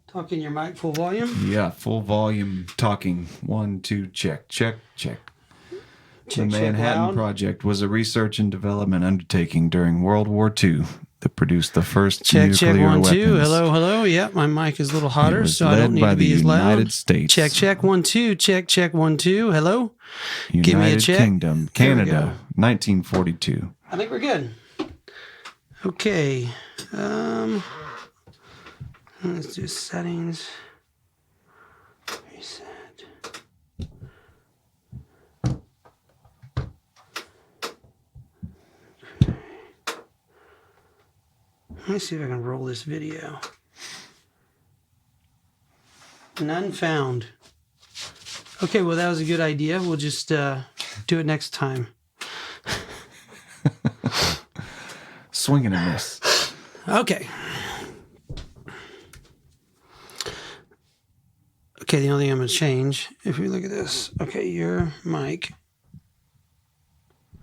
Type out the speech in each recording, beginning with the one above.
Talking your mic full volume? Yeah, full volume talking. 1, 2, check, check, check. The Manhattan Project was a research and development undertaking during World War II that produced the first nuclear 1, 2. weapons. Hello, hello. Yep, my mic is a little hotter, so I don't need to be as loud. United States. Check, 1, 2. Check, 1, 2. Hello? United Give me a check. Kingdom, Canada, 1942. I think we're good. Okay. Let's do settings. Reset. Let me see if I can roll this video. None found. Okay, well, that was a good idea. We'll just do it next time. Swing and a miss. Okay. Okay, the only thing I'm going to change, if we look at this, okay, your mic,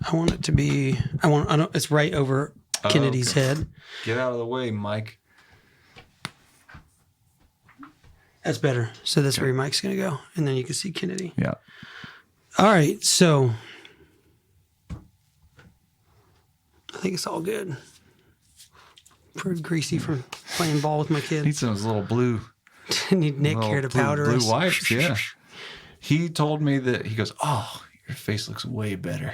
I want it to be, it's right over Kennedy's head. Get out of the way, Mike. That's better. So that's where your mic's going to go. And then you can see Kennedy. Yeah. All right, so I think it's all good. Pretty greasy from playing ball with my kid. Needs those little blue. Need Nick here to powder us. Blue wipes, yeah. He told me that, he goes, oh, your face looks way better.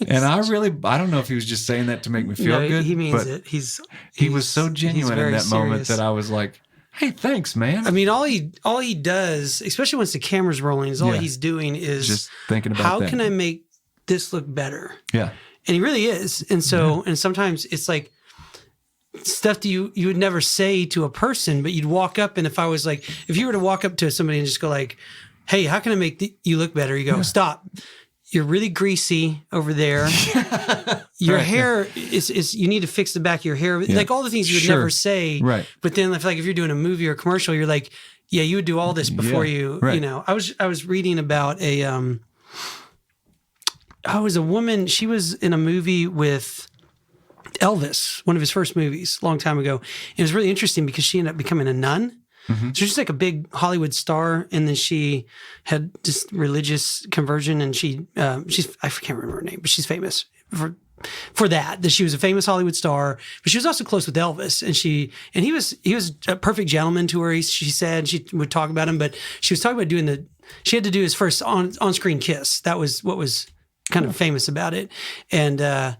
And I don't know if he was just saying that to make me feel good. He means it. He was so genuine in that moment that I was like, hey, thanks, man. I mean, all he does, especially once the camera's rolling, is all he's doing is just thinking about how can I make this look better? Yeah. And he really is. And so, and sometimes it's like stuff that you would never say to a person, but you'd walk up, and if you were to walk up to somebody and just go like, hey, how can I make you look better? You go, stop. You're really greasy over there. Your hair is you need to fix the back of your hair. Yeah. Like all the things you would never say. Right. But then if you're doing a movie or a commercial, you're like, yeah, you would do all this before you know. I was reading about a woman, she was in a movie with Elvis, one of his first movies, a long time ago. It was really interesting because she ended up becoming a nun. Mm-hmm. So she's like a big Hollywood star, and then she had this religious conversion, and I can't remember her name, but she's famous for that she was a famous Hollywood star, but she was also close with Elvis, and he was a perfect gentleman to her. She said she would talk about him, but she was talking about she had to do his first on-screen kiss. That was what was kind of famous about it, and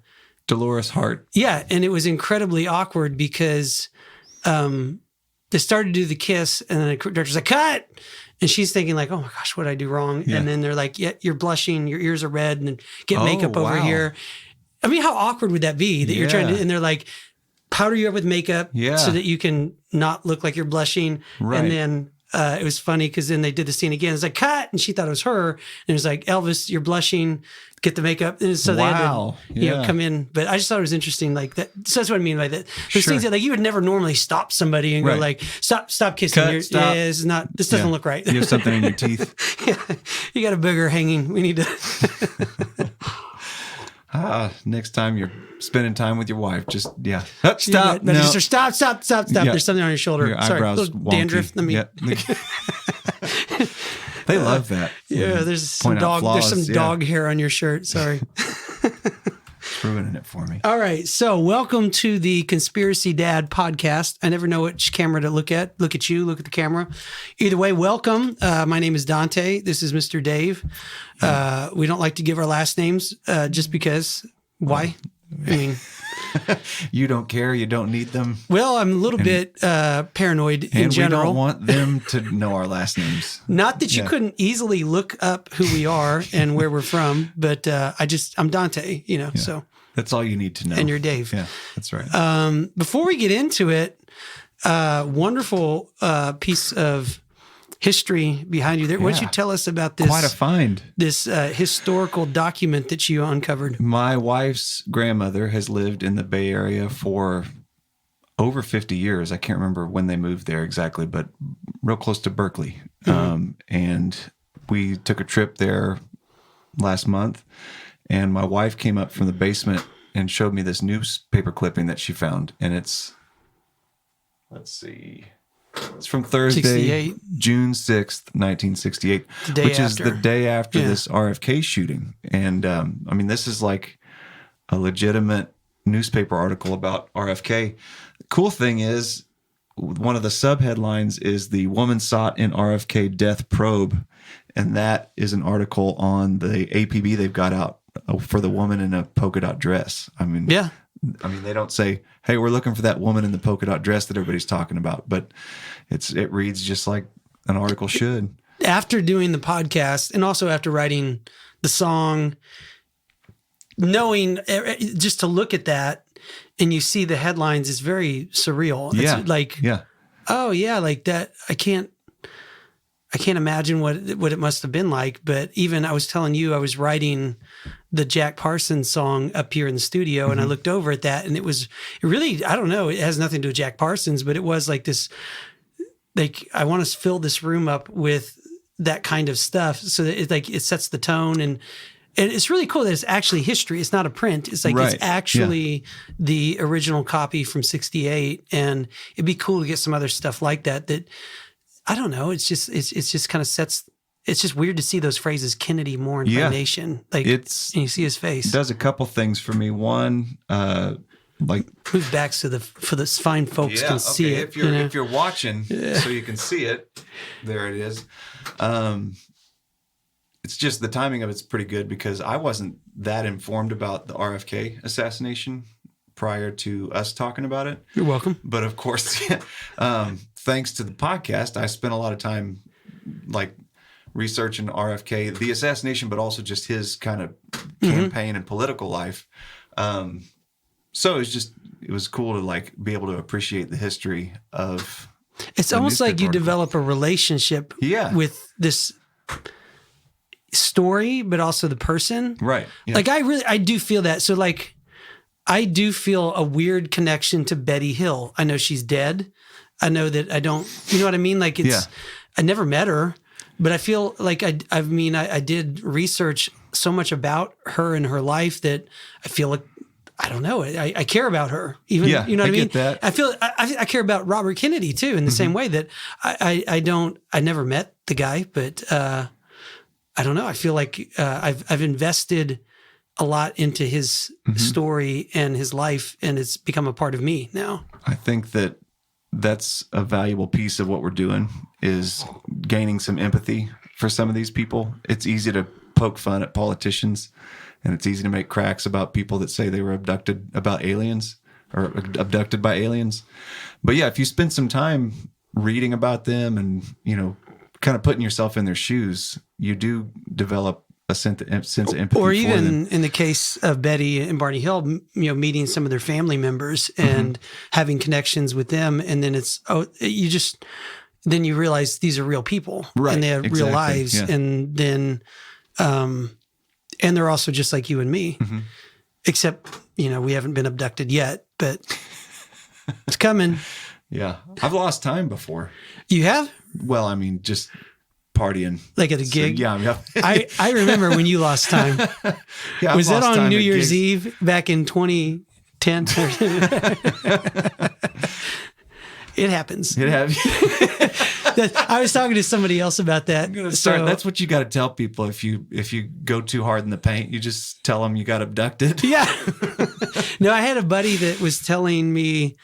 Dolores Hart. Yeah, and it was incredibly awkward because they started to do the kiss, and then the director's like, cut! And she's thinking like, oh my gosh, what did I do wrong? Yeah. And then they're like, yeah, you're blushing, your ears are red, and get makeup over here. I mean, how awkward would that be that you're trying to, and they're like, powder you up with makeup so that you can not look like you're blushing. Right. And then it was funny because then they did the scene again. It's like, cut! And she thought it was her. And it was like, Elvis, you're blushing, get the makeup. And so they had to come in. But I just thought it was interesting like that. So that's what I mean by that. There's things that like you would never normally stop somebody and go like, stop kissing. Stop. Yeah, this doesn't look right. You have something in your teeth. You got a booger hanging. We need to... Next time you're spending time with your wife, just stop. Stop. There's something on your shoulder. Your Sorry, eyebrows little dandruff. Let me. They love that. Yeah, there's some dog hair on your shirt. Sorry. It's ruining it for me. All right, so welcome to the Conspiracy Dad podcast. I never know which camera to look at. Look at you. Look at the camera. Either way, welcome. My name is Dante. This is Mr. Dave. We don't like to give our last names just because. Why? I mean, you don't care. You don't need them. Well, I'm a little bit paranoid in general. We don't want them to know our last names. Not that you couldn't easily look up who we are and where we're from, but I'm Dante, so. That's all you need to know. And you're Dave. Yeah, that's right. Before we get into it, wonderful piece of history behind you there. Why don't you tell us about this? Quite a find. This historical document that you uncovered. My wife's grandmother has lived in the Bay Area for over 50 years. I can't remember when they moved there exactly, but real close to Berkeley. Mm-hmm. And we took a trip there last month, and my wife came up from the basement and showed me this newspaper clipping that she found. And it's, let's see. It's from Thursday, 68. June 6th, 1968, The day which is after. the day after Yeah. this RFK shooting. And I mean, this is like a legitimate newspaper article about RFK. The cool thing is, one of the subheadlines is "The Woman Sought in RFK Death Probe," and that is an article on the APB they've got out for the woman in a polka dot dress. I mean, they don't say, "Hey, we're looking for that woman in the polka dot dress that everybody's talking about," but it reads just like an article should. After doing the podcast and also after writing the song, knowing just to look at that and you see the headlines is very surreal. Yeah. It's like, oh yeah, like that. I can't imagine what it must have been like. But even I was telling you, I was writing the Jack Parsons song up here in the studio, and I looked over at that, and it really, I don't know, it has nothing to do with Jack Parsons, but it was like this, like, I want to fill this room up with that kind of stuff so that it sets the tone. And it's really cool that it's actually history. It's not a print. It's like, it's actually the original copy from 68. And it'd be cool to get some other stuff like that, I don't know. It's just kind of sets. It's just weird to see those phrases. Kennedy more nation. Like, and you see his face. It does a couple things for me. One, like, move back for the fine folks can see it. If you're watching, so you can see it. There it is. It's just the timing of it's pretty good because I wasn't that informed about the RFK assassination prior to us talking about it. You're welcome. But of course, thanks to the podcast, I spent a lot of time like researching RFK, the assassination, but also just his kind of campaign and political life. So it was cool to like be able to appreciate the history of. It's almost like you develop a relationship with this story, but also the person. Right. Yeah. Like I do feel that. So like, I do feel a weird connection to Betty Hill. I know she's dead. I know that I don't, you know what I mean? Like I never met her, but I feel like I did research so much about her and her life that I feel like, I don't know. I care about her. Even, you know what I mean? Get that. I feel I care about Robert Kennedy too, in the same way that I never met the guy, but I don't know. I feel like I've invested a lot into his story and his life, and it's become a part of me now. I think that's a valuable piece of what we're doing is gaining some empathy for some of these people. It's easy to poke fun at politicians, and it's easy to make cracks about people that say they were abducted by aliens. But yeah, if you spend some time reading about them and, you know, kind of putting yourself in their shoes, you do develop a sense of empathy. Or for even them. in the case of Betty and Barney Hill, you know, meeting some of their family members and having connections with them. And then then you realize these are real people, right? And they have real lives. Yeah. And then, and they're also just like you and me, except, you know, we haven't been abducted yet, but it's coming. Yeah. I've lost time before. You have? Well, I mean, just partying. Like at a gig? So, yeah. I remember when you lost time. Yeah, was that on New Year's gigs. Eve back in 2010? It happens. I was talking to somebody else about that. That's what you got to tell people. If you go too hard in the paint, you just tell them you got abducted. Yeah. No, I had a buddy that was telling me,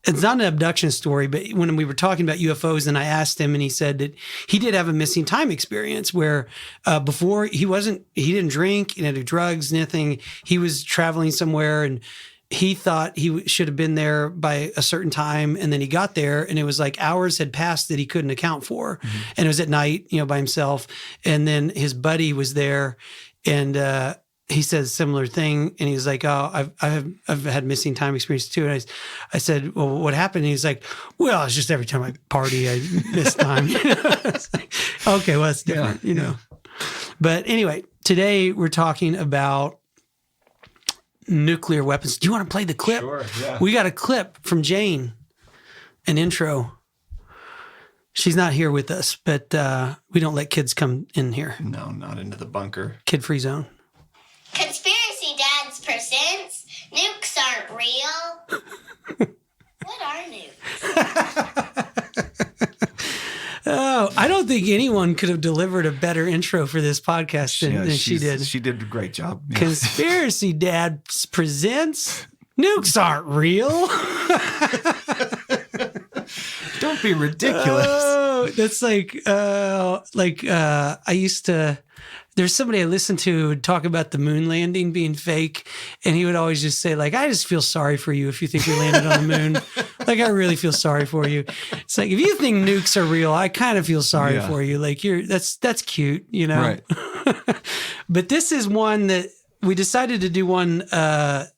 it's not an abduction story, but when we were talking about UFOs, and I asked him, and he said that he did have a missing time experience where before he didn't drink, he didn't do drugs, nothing. He was traveling somewhere and he thought he should have been there by a certain time. And then he got there and it was like hours had passed that he couldn't account for. And it was at night, you know, by himself. And then his buddy was there and, he says similar thing, and he's like, "Oh, I've had missing time experience too." And I said, "Well, what happened?" And he's like, "Well, it's just every time I party, I miss time." It's like, okay, well, that's different, you know. But anyway, today we're talking about nuclear weapons. Do you want to play the clip? Sure. Yeah. We got a clip from Jane, an intro. She's not here with us, but we don't let kids come in here. No, not into the bunker. Kid-free zone. Conspiracy Dads presents Nukes Aren't Real. What are nukes? I don't think anyone could have delivered a better intro for this podcast than she did. She did a great job. Yeah. Conspiracy Dads presents Nukes Aren't Real. Don't be ridiculous. Oh, that's I used to. There's somebody I listened to who would talk about the moon landing being fake, and he would always just say, like, I just feel sorry for you if you think we landed on the moon. Like, I really feel sorry for you. It's like, if you think nukes are real, I kind of feel sorry for you. Like, that's cute, you know? Right. But this is one that we decided to do one that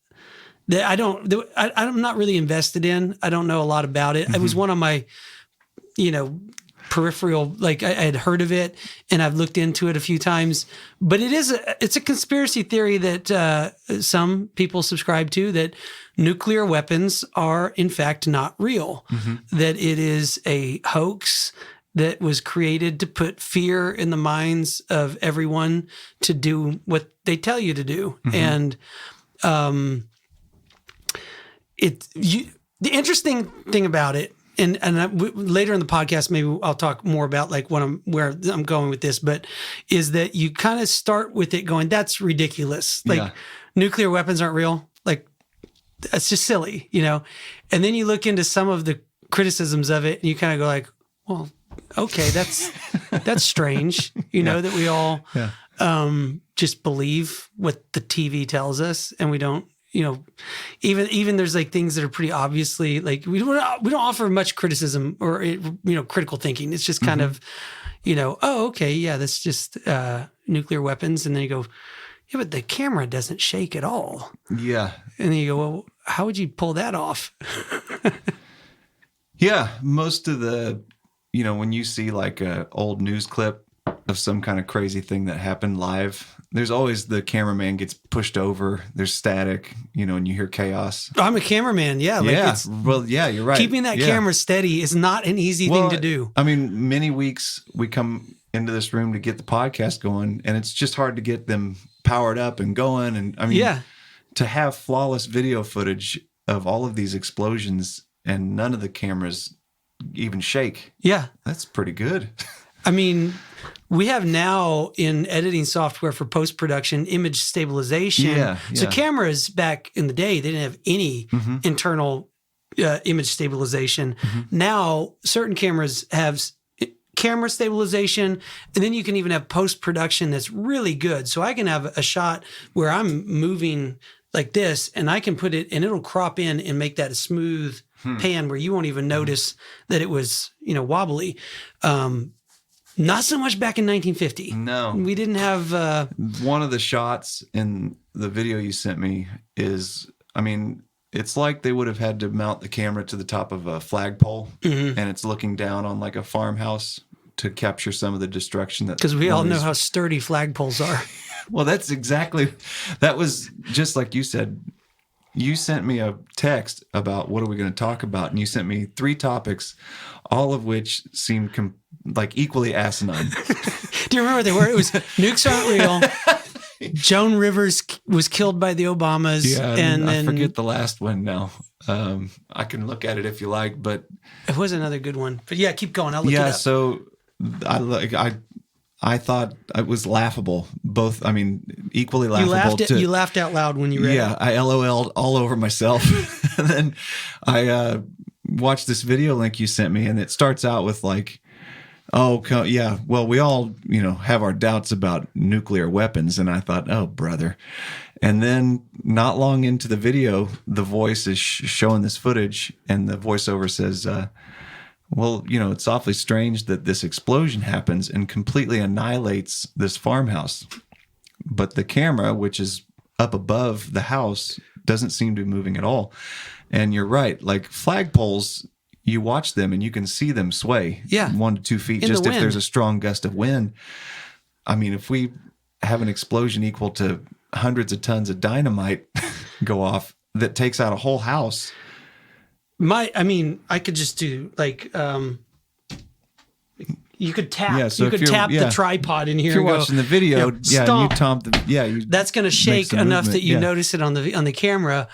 I'm not really invested in. I don't know a lot about it. It was one on my, peripheral, like I had heard of it and I've looked into it a few times, but it's a conspiracy theory that some people subscribe to, that nuclear weapons are in fact not real, that it is a hoax that was created to put fear in the minds of everyone to do what they tell you to do. And the interesting thing about it, and later in the podcast, maybe I'll talk more about like where I'm going with this, but is that you kind of start with it going, that's ridiculous. Like nuclear weapons aren't real. Like that's just silly, And then you look into some of the criticisms of it and you kind of go like, well, okay, that's strange, that we all just believe what the TV tells us and we don't, even there's like things that are pretty obviously like we don't offer much criticism or critical thinking. It's just kind of oh, okay, yeah, that's just nuclear weapons, and then you go, yeah, but the camera doesn't shake at all. Yeah, and then you go, well, how would you pull that off? Yeah, most of the when you see like a old news clip of some kind of crazy thing that happened live, there's always the cameraman gets pushed over. There's static, and you hear chaos. I'm a cameraman. Yeah. You're right. Keeping that camera steady is not an easy thing to do. I mean, many weeks we come into this room to get the podcast going, and it's just hard to get them powered up and going. And I mean, to have flawless video footage of all of these explosions and none of the cameras even shake. Yeah. That's pretty good. I mean, we have now in editing software for post-production image stabilization. So cameras back in the day, they didn't have any internal image stabilization. Now, certain cameras have camera stabilization, and then you can even have post-production that's really good. So I can have a shot where I'm moving like this, and I can put it, and it'll crop in and make that a smooth pan where you won't even notice that it was, wobbly. Not so much back in 1950. No. We didn't have... One of the shots in the video you sent me is, it's like they would have had to mount the camera to the top of a flagpole, and it's looking down on like a farmhouse to capture some of the destruction. Because we all know how sturdy flagpoles are. Well, that was just like you said. You sent me a text about what are we going to talk about, and you sent me 3 topics, all of which seemed like equally asinine. Do you remember what they were? It was nukes aren't real. Joan Rivers was killed by the Obamas. Yeah, and then I forget the last one now. I can look at it if you like, but it was another good one. But yeah, keep going. I'll look it up. Yeah, so I thought it was laughable. Both, equally laughable. You laughed out loud when you read it. Yeah, I LOL'd all over myself. And then I watched this video link you sent me, and it starts out with like, oh, yeah, well, we all, have our doubts about nuclear weapons. And I thought, oh, brother. And then not long into the video, the voice is showing this footage, and the voiceover says, well, it's awfully strange that this explosion happens and completely annihilates this farmhouse. But the camera, which is up above the house, doesn't seem to be moving at all. And you're right. Like flagpoles, you watch them and you can see them sway 1 to 2 feet just if there's a strong gust of wind. If we have an explosion equal to hundreds of tons of dynamite go off that takes out a whole house. I could just do like, you could tap, the tripod in here. If you're watching the video, stomp. you tomp that's going to shake enough that you notice it on the camera.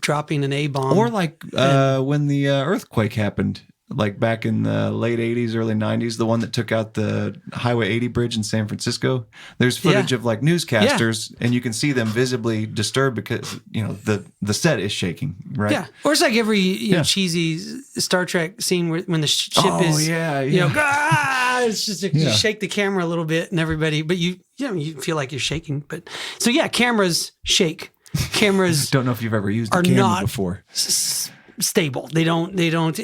Dropping an A-bomb. Or like when the earthquake happened like back in the late 80s, early 90s, the one that took out the Highway 80 bridge in San Francisco. There's footage of like newscasters, and you can see them visibly disturbed because, you know, the set is shaking, right? Yeah. Or it's like every cheesy Star Trek scene when the ship is, you know, it's just you shake the camera a little bit and everybody, but you feel like you're shaking. But so yeah, cameras shake. Cameras don't know if you've ever used a camera before. Stable. They don't.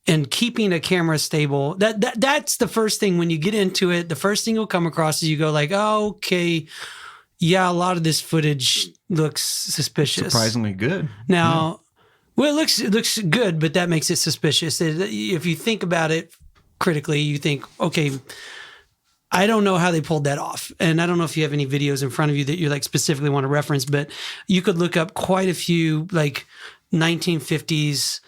And keeping a camera stable, that's the first thing when you get into it. The first thing you'll come across is you go like, oh, okay, yeah, a lot of this footage looks suspicious. Surprisingly good. Now, well, it looks good, but that makes it suspicious. If you think about it critically, you think, okay, I don't know how they pulled that off. And I don't know if you have any videos in front of you that you like specifically want to reference, but you could look up quite a few like 1950s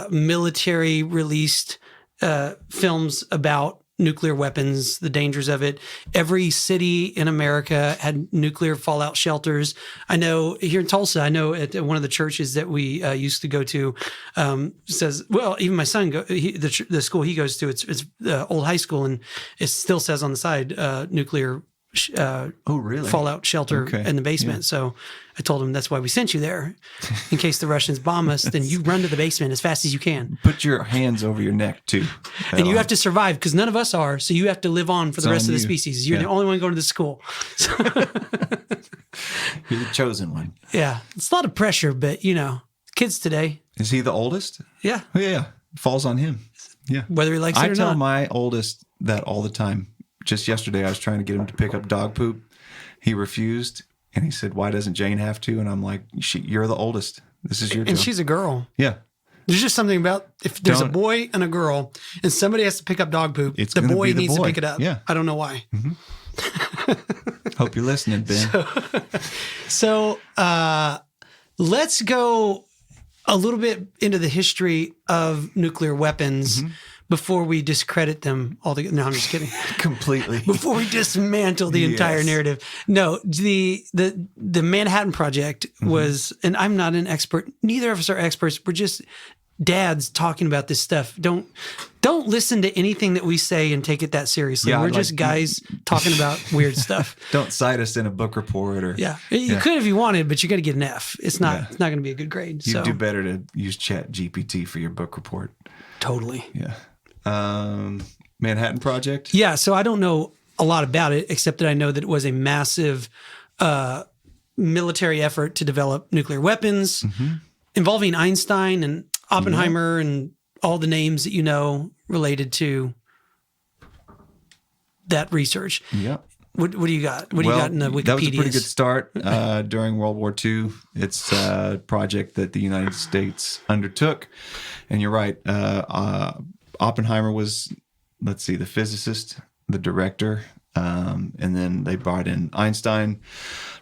military released films about nuclear weapons, the dangers of it. Every city in America had nuclear fallout shelters. I know here in Tulsa, I know at one of the churches that we used to go to says, well, even my son, the school he goes to, it's the old high school, and it still says on the side, nuclear really? fallout shelter in the basement. Yeah. So I told him that's why we sent you there. In case the Russians bomb us, then you run to the basement as fast as you can. Put your hands over your neck too. And you have to survive because none of us are. So you have to live on for the rest of the species. You're the only one going to the school. So you're the chosen one. Yeah. It's a lot of pressure, but you know, kids today. Is he the oldest? Yeah. Oh, yeah. Falls on him. Yeah. Whether he likes it or not. I tell my oldest that all the time. Just yesterday, I was trying to get him to pick up dog poop. He refused, and he said, "Why doesn't Jane have to?" And I'm like, "You're the oldest. This is your job." And she's a girl. Yeah. There's just something about if there's a boy and a girl, and somebody has to pick up dog poop, the boy needs to pick it up. Yeah. I don't know why. Mm-hmm. Hope you're listening, Ben. So let's go a little bit into the history of nuclear weapons. Mm-hmm. Before we discredit them altogether. No, I'm just kidding. Completely. Before we dismantle the entire narrative. No, the Manhattan Project was, and I'm not an expert. Neither of us are experts. We're just dads talking about this stuff. Don't listen to anything that we say and take it that seriously. We're just guys talking about weird stuff. Don't cite us in a book report or. Yeah, you could if you wanted, but you got to get an F. It's not going to be a good grade. You do better to use Chat GPT for your book report. Totally. Yeah. Manhattan Project? Yeah, so I don't know a lot about it, except that I know that it was a massive military effort to develop nuclear weapons involving Einstein and Oppenheimer and all the names that you know related to that research. Yeah. What do you got? What do you got in the Wikipedia? That was a pretty good start during World War II. It's a project that the United States undertook. And you're right. Oppenheimer was, the physicist, the director, and then they brought in Einstein.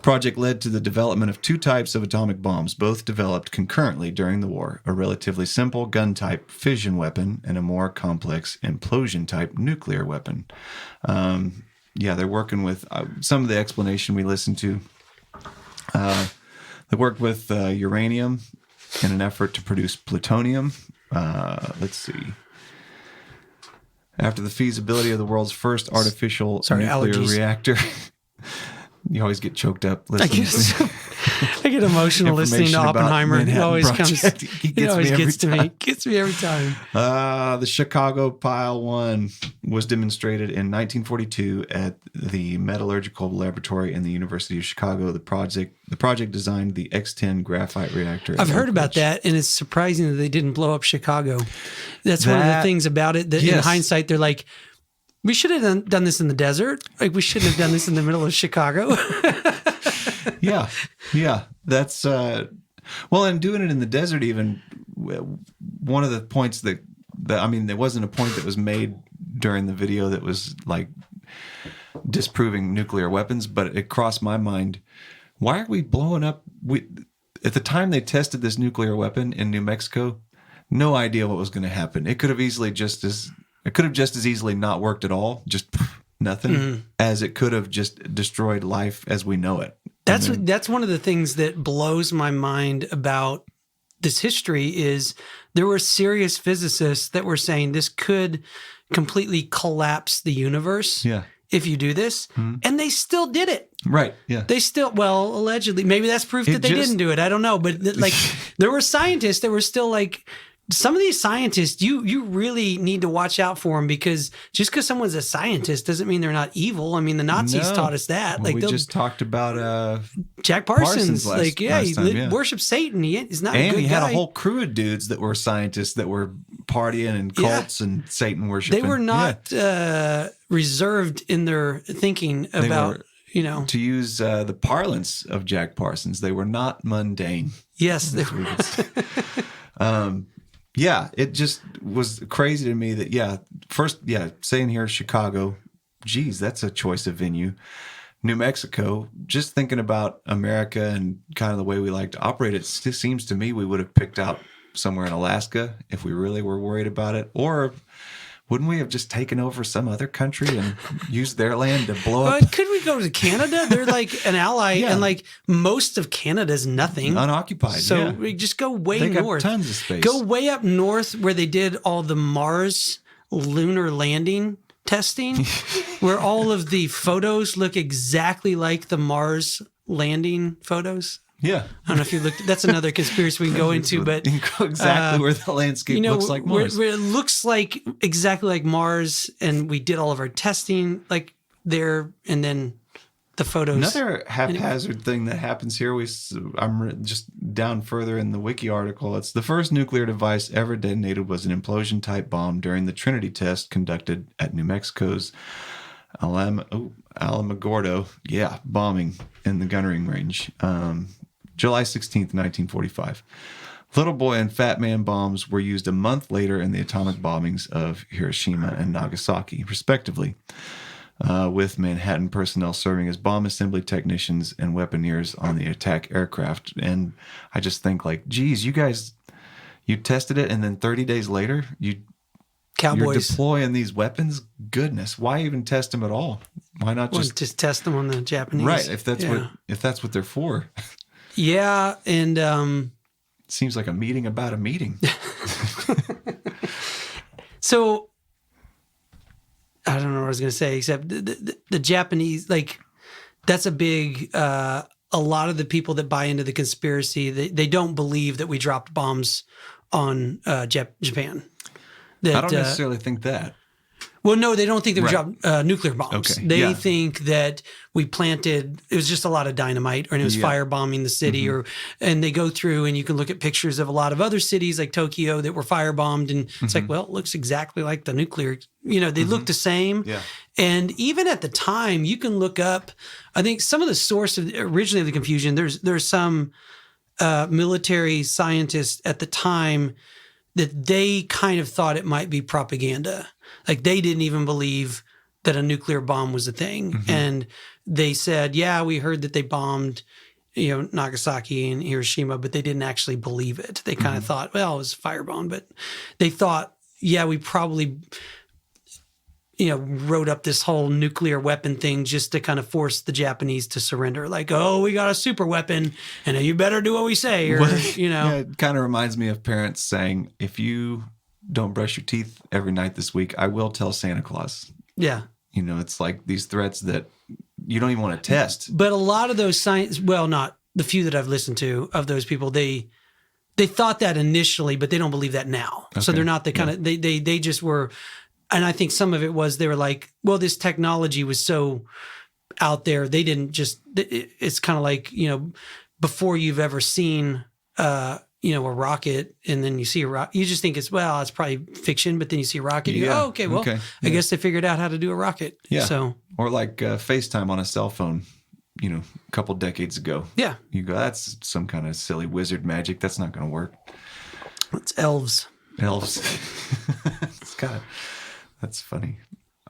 Project led to the development of two types of atomic bombs, both developed concurrently during the war, a relatively simple gun-type fission weapon and a more complex implosion-type nuclear weapon. They're working with some of the explanation we listened to. They worked with uranium in an effort to produce plutonium. Let's see. After the feasibility of the world's first artificial nuclear reactor. You always get choked up listening. I get emotional listening to Oppenheimer. It always gets to me. Gets me every time. The Chicago Pile 1 was demonstrated in 1942 at the Metallurgical Laboratory in the University of Chicago. The project designed the X-10 graphite reactor. I've heard about that, and it's surprising that they didn't blow up Chicago. That's one of the things about it that in hindsight, they're like, we should have done this in the desert. Like, we shouldn't have done this in the middle of Chicago. Yeah. That's, and doing it in the desert even, one of the points that there wasn't a point that was made during the video that was like disproving nuclear weapons, but it crossed my mind. Why are we blowing up? At the time they tested this nuclear weapon in New Mexico, no idea what was going to happen. It could have just as easily not worked at all, just nothing, as it could have just destroyed life as we know it. That's one of the things that blows my mind about this history is there were serious physicists that were saying this could completely collapse the universe if you do this. And they still did it. Right. Yeah. They still, well, allegedly, maybe that's proof that they didn't do it. I don't know. But like there were scientists that were still like, some of these scientists, you really need to watch out for them, because just because someone's a scientist doesn't mean they're not evil. I mean, the Nazis taught us that. Well, like we just talked about Jack Parsons. last he time, worships Satan. He's not a good guy. And he had a whole crew of dudes that were scientists that were partying and cults and Satan worshiping. They were not reserved in their thinking about, to use the parlance of Jack Parsons, they were not mundane. Yes. They were. Yeah, it just was crazy to me that, first, saying here Chicago, geez, that's a choice of venue. New Mexico, just thinking about America and kind of the way we like to operate, it still seems to me we would have picked out somewhere in Alaska if we really were worried about it. Or wouldn't we have just taken over some other country and used their land to blow up? Could we go to Canada? They're like an ally, and like most of Canada's nothing. Unoccupied. So we just go way they north. Got tons of space. Go way up north where they did all the Mars lunar landing testing, where all of the photos look exactly like the Mars landing photos. Yeah. I don't know if you looked. That's another conspiracy we can go into, but exactly where the landscape looks like Mars. Where it looks like exactly like Mars, and we did all of our testing like there, and then the photos. Another haphazard thing that happens here. I'm just down further in the wiki article. It's the first nuclear device ever detonated was an implosion type bomb during the Trinity test conducted at New Mexico's Alamogordo. Bombing in the gunnery range. July 16th, 1945. Little Boy and Fat Man bombs were used a month later in the atomic bombings of Hiroshima and Nagasaki, respectively, with Manhattan personnel serving as bomb assembly technicians and weaponeers on the attack aircraft. And I just think, like, geez, you guys, you tested it, and then 30 days later, you're deploying these weapons? Goodness, why even test them at all? Why not just test them on the Japanese? Right, if that's what they're for. Yeah, and seems like a meeting about a meeting. So I don't know what I was going to say, except the Japanese, like, that's a big. A lot of the people that buy into the conspiracy, they don't believe that we dropped bombs on Japan. I don't necessarily think that. Well, no, they don't think that we dropped nuclear bombs. Okay. They think that we planted, it was just a lot of dynamite, or it was firebombing the city, and they go through, and you can look at pictures of a lot of other cities like Tokyo that were firebombed, and it's like, well, it looks exactly like the nuclear, they look the same. Yeah. And even at the time, you can look up, I think some of the source of originally of the confusion, there's some military scientists at the time that they kind of thought it might be propaganda. Like, they didn't even believe that a nuclear bomb was a thing. And they said, we heard that they bombed, Nagasaki and Hiroshima, but they didn't actually believe it. They kind of thought, well, it was a firebomb, but they thought, we probably, wrote up this whole nuclear weapon thing just to kind of force the Japanese to surrender. Like, oh, we got a super weapon, and you better do what we say. Or, Yeah, it kind of reminds me of parents saying, if you don't brush your teeth every night this week, I will tell Santa Claus. Yeah. It's like these threats that you don't even want to test. But a lot of those not the few that I've listened to of those people, they thought that initially, but they don't believe that now. Okay. So they're not the kind of, they just were, and I think some of it was, they were like, well, this technology was so out there. They didn't just, it's kind of like, before you've ever seen, a rocket, and then you see a rocket, you just think it's probably fiction, but then you see a rocket, you go, oh, okay, well, I guess they figured out how to do a rocket. Yeah. So, or like FaceTime on a cell phone, a couple decades ago. Yeah. You go, that's some kind of silly wizard magic. That's not going to work. It's elves. That's funny.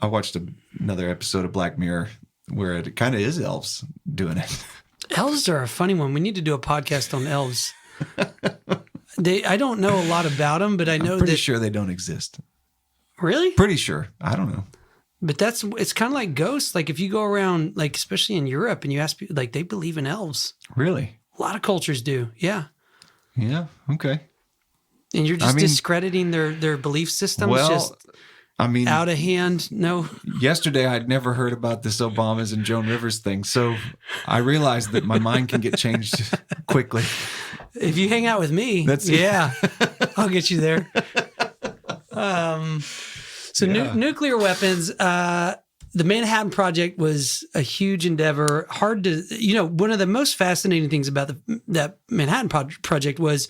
I watched another episode of Black Mirror where it kind of is elves doing it. Elves are a funny one. We need to do a podcast on elves. I don't know a lot about them, but I know I'm pretty sure they don't exist. Really? Pretty sure. I don't know. But it's kind of like ghosts. Like, if you go around, like, especially in Europe, and you ask people, like, they believe in elves. Really? A lot of cultures do. Yeah. Yeah. Okay. And you're just I mean, discrediting their belief systems. Well, just I mean, out of hand. No. yesterday I'd never heard about this Obamas and Joan Rivers thing, so I realized that my mind can get changed quickly. If you hang out with me, yeah, I'll get you there. Nuclear weapons. The Manhattan Project was a huge endeavor. Hard to, one of the most fascinating things about that Manhattan Project was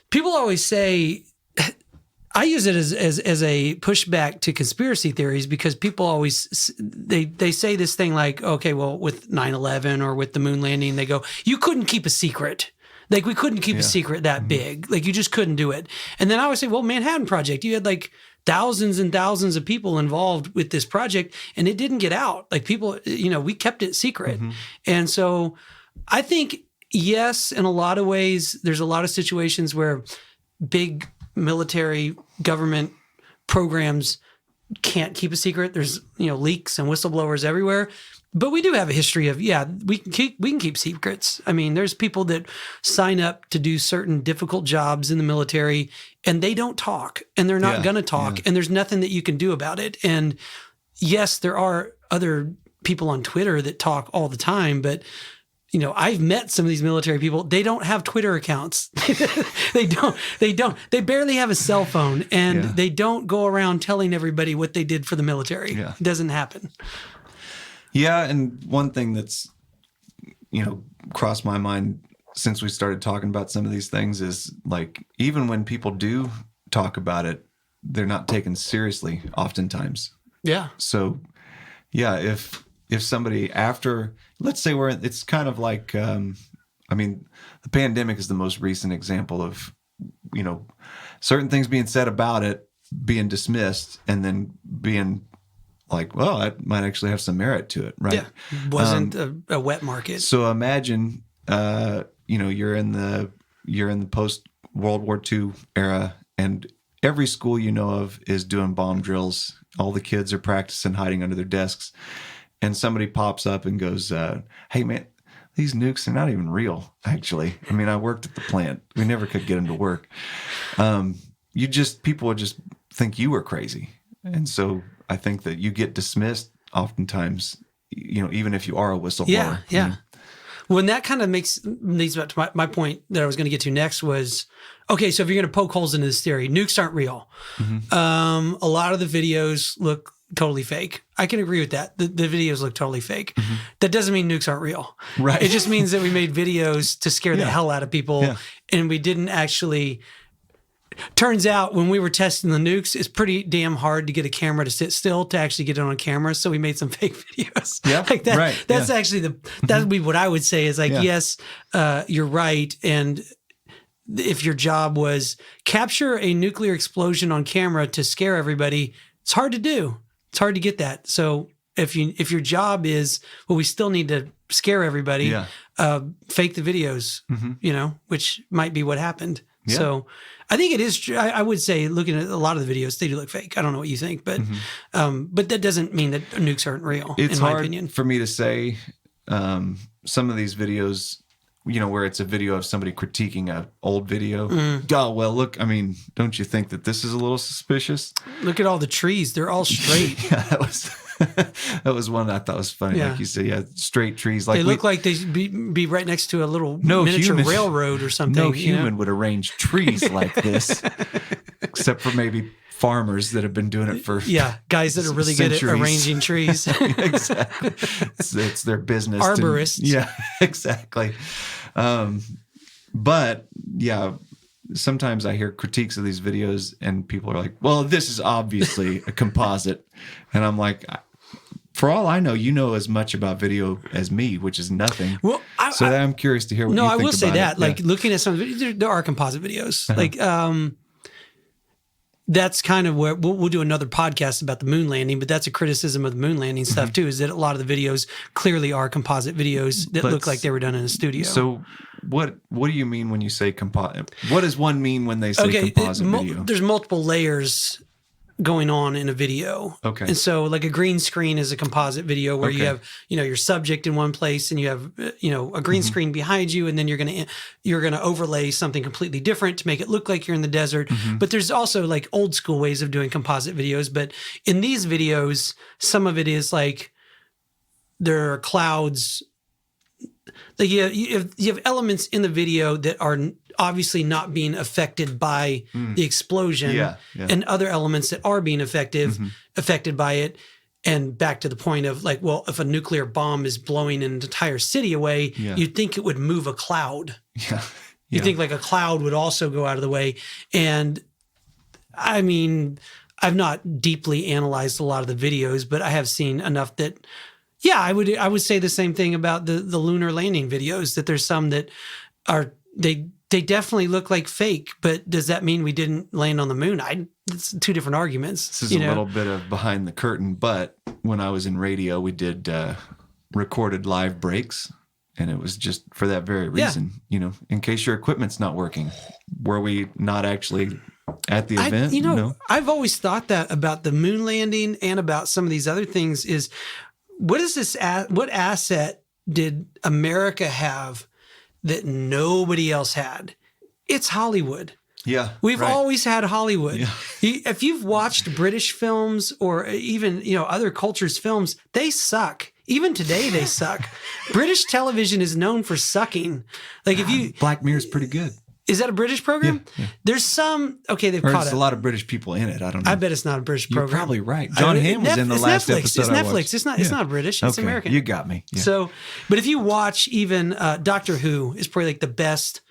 people always say, I use it as a pushback to conspiracy theories because people always, they say this thing like, okay, well, with 9/11 or with the moon landing, they go, you couldn't keep a secret. Like we couldn't keep a secret that big. Like you just couldn't do it. And then I always say, well, Manhattan Project, you had like thousands and thousands of people involved with this project and it didn't get out. Like people, we kept it secret. And so I think, yes, in a lot of ways, there's a lot of situations where big military government programs can't keep a secret. There's, leaks and whistleblowers everywhere. But we do have a history of, we can keep secrets. I mean, there's people that sign up to do certain difficult jobs in the military and they don't talk and they're not going to talk and there's nothing that you can do about it. And yes, there are other people on Twitter that talk all the time, but I've met some of these military people. They don't have Twitter accounts. They don't. They barely have a cell phone and they don't go around telling everybody what they did for the military. Yeah. It doesn't happen. Yeah, and one thing that's, crossed my mind since we started talking about some of these things is like, even when people do talk about it, they're not taken seriously oftentimes. Yeah. So, yeah, if somebody after, let's say it's kind of like, the pandemic is the most recent example of, certain things being said about it, being dismissed, and then being like, well, that might actually have some merit to it, right? Yeah, wasn't a wet market. So imagine, you're in the post World War II era, and every school you know of is doing bomb drills. All the kids are practicing hiding under their desks, and somebody pops up and goes, "Hey, man, these nukes are not even real. Actually, I mean, I worked at the plant. We never could get them to work. People would just think you were crazy, and so." I think that you get dismissed oftentimes, even if you are a whistleblower. Yeah. Well, and that kind of leads back to my point that I was going to get to next was, okay, so if you're going to poke holes into this theory, nukes aren't real. A lot of the videos look totally fake. I can agree with that. The videos look totally fake. That doesn't mean nukes aren't real. Right. It just means that we made videos to scare the hell out of people and we didn't actually... Turns out when we were testing the nukes, it's pretty damn hard to get a camera to sit still to actually get it on camera. So we made some fake videos. Yeah, like that. Right. That's actually that would be what I would say is like, yes, you're right. And if your job was capture a nuclear explosion on camera to scare everybody, it's hard to do. It's hard to get that. So if your job is, well, we still need to scare everybody, fake the videos, which might be what happened. Yeah. So I think it is true. I would say looking at a lot of the videos, they do look fake. I don't know what you think, but that doesn't mean that nukes aren't real, it's in my hard opinion. For me to say some of these videos, where it's a video of somebody critiquing an old video. Oh, well, look, I mean, don't you think that this is a little suspicious? Look at all the trees. They're all straight. That was one that I thought was funny. Like you said, straight trees. Like they look like they should be right next to a little miniature railroad or something. No human would arrange trees like this, except for maybe farmers that have been doing it for guys that are really centuries. Good at arranging trees. Exactly. It's their business. Arborists. Exactly. But sometimes I hear critiques of these videos and people are like, well, this is obviously a composite. And I'm like, for all I know, you know as much about video as me, which is nothing. Well, I'm curious to hear what you think about it. No, I will say that. Like looking at some videos, there are composite videos. Like that's kind of where we'll do another podcast about the moon landing, but that's a criticism of the moon landing stuff too, is that a lot of the videos clearly are composite videos that look like they were done in a studio. So what do you mean when you say composite? What does one mean when they say composite video? There's multiple layers going on in a video. Okay. And so like a green screen is a composite video where you have, your subject in one place and you have, a green screen behind you, and then you're going to overlay something completely different to make it look like you're in the desert. But there's also like old school ways of doing composite videos. But in these videos, some of it is like there are clouds. Like you have elements in the video that are obviously not being affected by the explosion, and other elements that are being affected by it. And back to the point of like, well, if a nuclear bomb is blowing an entire city away, you'd think it would move a cloud. You think like a cloud would also go out of the way. And I mean, I've not deeply analyzed a lot of the videos, but I have seen enough that, I would say the same thing about the lunar landing videos, that there's some that are, they definitely look like fake, but does that mean we didn't land on the moon? It's two different arguments. This is a little bit of behind the curtain, but when I was in radio, we did recorded live breaks, and it was just for that very reason, in case your equipment's not working. Were we not actually at the event? No. I've always thought that about the moon landing and about some of these other things is, what asset did America have that nobody else had? It's Hollywood. Yeah. We've always had Hollywood. Yeah. If you've watched British films or even, other cultures' films, they suck. Even today, they suck. British television is known for sucking. Like Black Mirror's pretty good. Is that a British program? Yeah. There's some, they've caught there's a lot of British people in it. I don't know. I bet it's not a British program. You're probably right. John Hamm was in the last Netflix. episode. It's Netflix. It's not British. It's American. You got me. Yeah. So, but if you watch even Doctor Who is probably like the best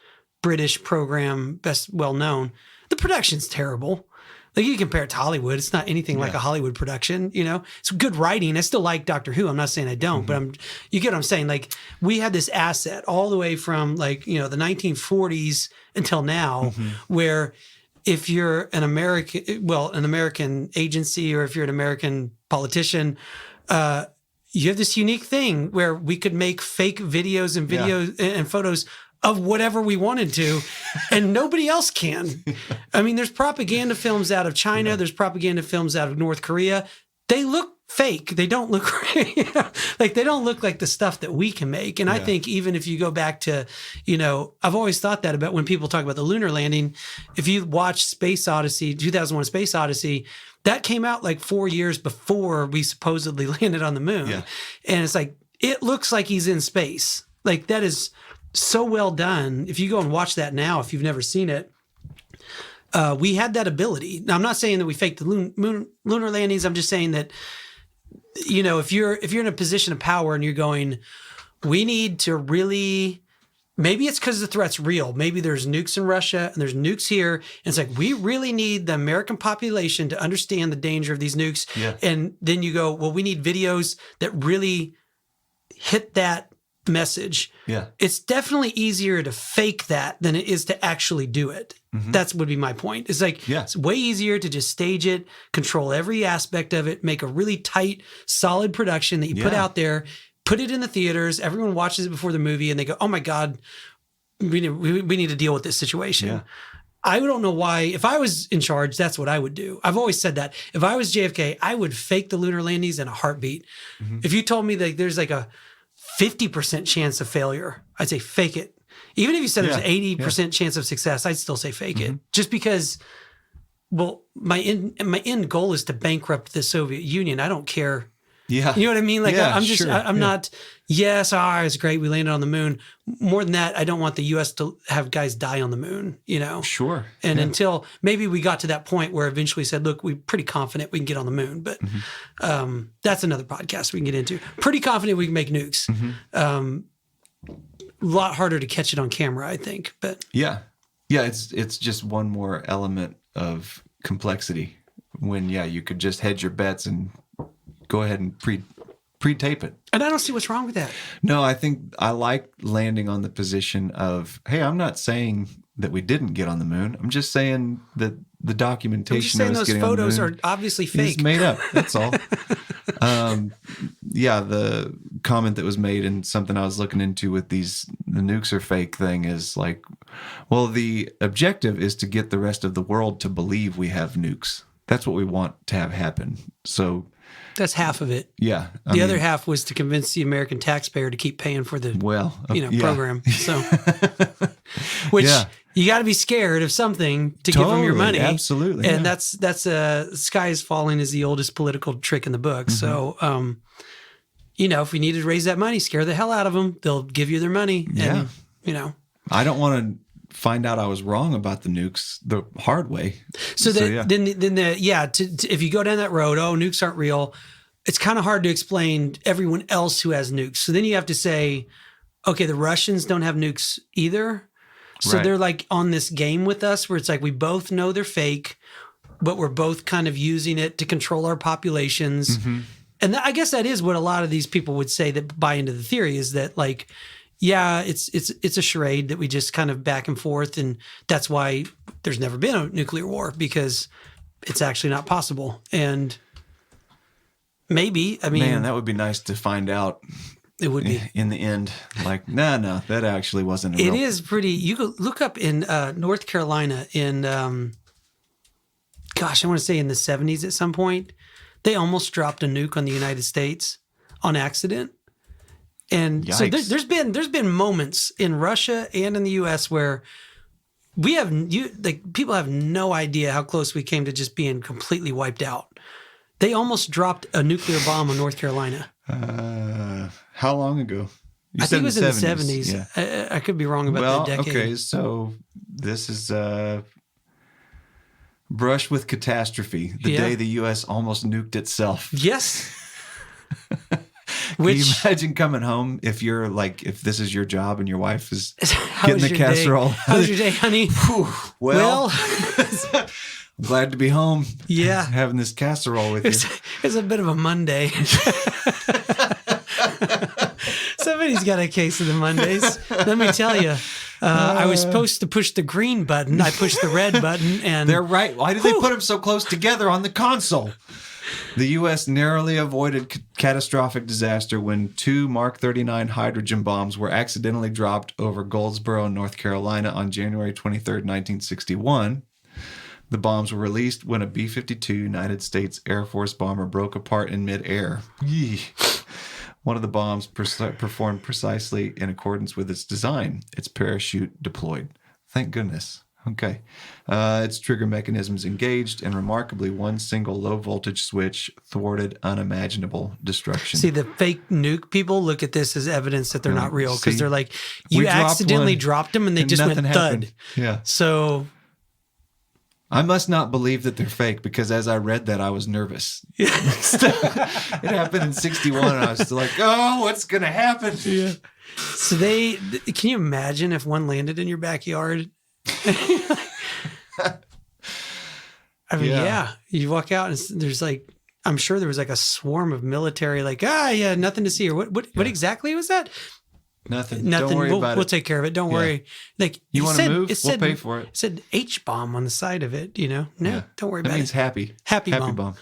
British program, best well-known. The production's terrible. Like you compare it to Hollywood, it's not anything like a Hollywood production, It's good writing. I still like Doctor Who. I'm not saying I don't, but you get what I'm saying? Like we had this asset all the way from like, the 1940s until now, where if you're an American agency, or if you're an American politician, you have this unique thing where we could make fake videos and photos of whatever we wanted to, and nobody else can. I mean, there's propaganda films out of China. There's propaganda films out of North Korea. They look fake. They don't look like they don't look like the stuff that we can make. And I think even if you go back to, I've always thought that about when people talk about the lunar landing. If you watch Space Odyssey, 2001: Space Odyssey, that came out like 4 years before we supposedly landed on the moon. Yeah. And it's like, it looks like he's in space. Like that is so well done. If you go and watch that now, if you've never seen it, we had that ability. Now, I'm not saying that we faked the lunar landings. I'm just saying that, if you're in a position of power and you're going, we need to really, maybe it's because the threat's real. Maybe there's nukes in Russia and there's nukes here. And it's like, we really need the American population to understand the danger of these nukes. Yeah. And then you go, well, we need videos that really hit that message. Yeah. It's definitely easier to fake that than it is to actually do it. That's would be my point. It's like, it's way easier to just stage it, control every aspect of it, make a really tight, solid production that you put out there, put it in the theaters, everyone watches it before the movie, and they go, oh my God, we need to deal with this situation. Yeah. I don't know why. If I was in charge, that's what I would do. I've always said that. If I was JFK, I would fake the lunar landings in a heartbeat. If you told me that there's like a 50% chance of failure, I'd say fake it. Even if you said there's an 80% chance of success, I'd still say fake it. Just because, well, my end goal is to bankrupt the Soviet Union. I don't care. Yeah. You know what I mean? Like I'm not, it's great. We landed on the moon. More than that, I don't want the U.S. to have guys die on the moon, Sure. And until maybe we got to that point where eventually said, look, we're pretty confident we can get on the moon. But that's another podcast we can get into. Pretty confident we can make nukes. A lot harder to catch it on camera, I think. But it's just one more element of complexity when you could just hedge your bets and go ahead and pre-tape it. And I don't see what's wrong with that. No, I think I like landing on the position of, hey, I'm not saying that we didn't get on the moon. I'm just saying that the documentation of us getting on the moon, those photos are obviously fake. It's made up. That's all. The comment that was made and something I was looking into with the nukes are fake thing is like, well, the objective is to get the rest of the world to believe we have nukes. That's what we want to have happen. So That's half of it. yeah, The other half was to convince the American taxpayer to keep paying for the program. So, which you got to be scared of something to give them your money. Absolutely, and that's sky is falling is the oldest political trick in the book. So, if we needed to raise that money, scare the hell out of them. They'll give you their money. And, I don't want to find out I was wrong about the nukes the hard way. If you go down that road, nukes aren't real. It's kind of hard to explain everyone else who has nukes. So then you have to say, okay, the Russians don't have nukes either. So they're like on this game with us where it's like we both know they're fake, but we're both kind of using it to control our populations. And I guess that is what a lot of these people would say that buy into the theory is that like, yeah, it's a charade that we just kind of back and forth. And that's why there's never been a nuclear war because it's actually not possible. And maybe, man, that would be nice to find out. It would be in the end, like, no, that actually wasn't. It is pretty. You could look up in North Carolina in, I want to say in the 70s at some point, they almost dropped a nuke on the United States on accident. And so there's been moments in Russia and in the U.S. where people have no idea how close we came to just being completely wiped out. They almost dropped a nuclear bomb on North Carolina. How long ago? I think it was in the 70s. Yeah. I could be wrong about the decade. Okay, so this is brush with catastrophe. The day the U.S. almost nuked itself. Yes. Can you imagine coming home if this is your job and your wife is getting the casserole? How was your day, honey? Well, I'm glad to be home. Yeah. Having this casserole with you. It's a bit of a Monday. Somebody's got a case of the Mondays. Let me tell you. I was supposed to push the green button. I pushed the red button. And they're right. Why did they put them so close together on the console? The U.S. narrowly avoided catastrophic disaster when 2 Mark 39 hydrogen bombs were accidentally dropped over Goldsboro, North Carolina on January 23, 1961. The bombs were released when a B-52 United States Air Force bomber broke apart in midair. One of the bombs performed precisely in accordance with its design. Its parachute deployed. Thank goodness. Okay. Its trigger mechanisms engaged, and remarkably, one single low-voltage switch thwarted unimaginable destruction. See, the fake nuke people look at this as evidence that they're not real because they're like, you accidentally dropped them and they just went thud. Happened. Yeah. So I must not believe that they're fake because as I read that, I was nervous. It happened in 61 and I was still like, oh, what's going to happen? Yeah. So can you imagine if one landed in your backyard? You walk out and there's like, I'm sure there was like a swarm of military, like, nothing to see. Or what exactly was that? Nothing. Don't worry about it. We'll take care of it. Don't worry. Like you want to move? We'll pay for it. It said H bomb on the side of it. No, don't worry about it. That means happy. Happy bomb.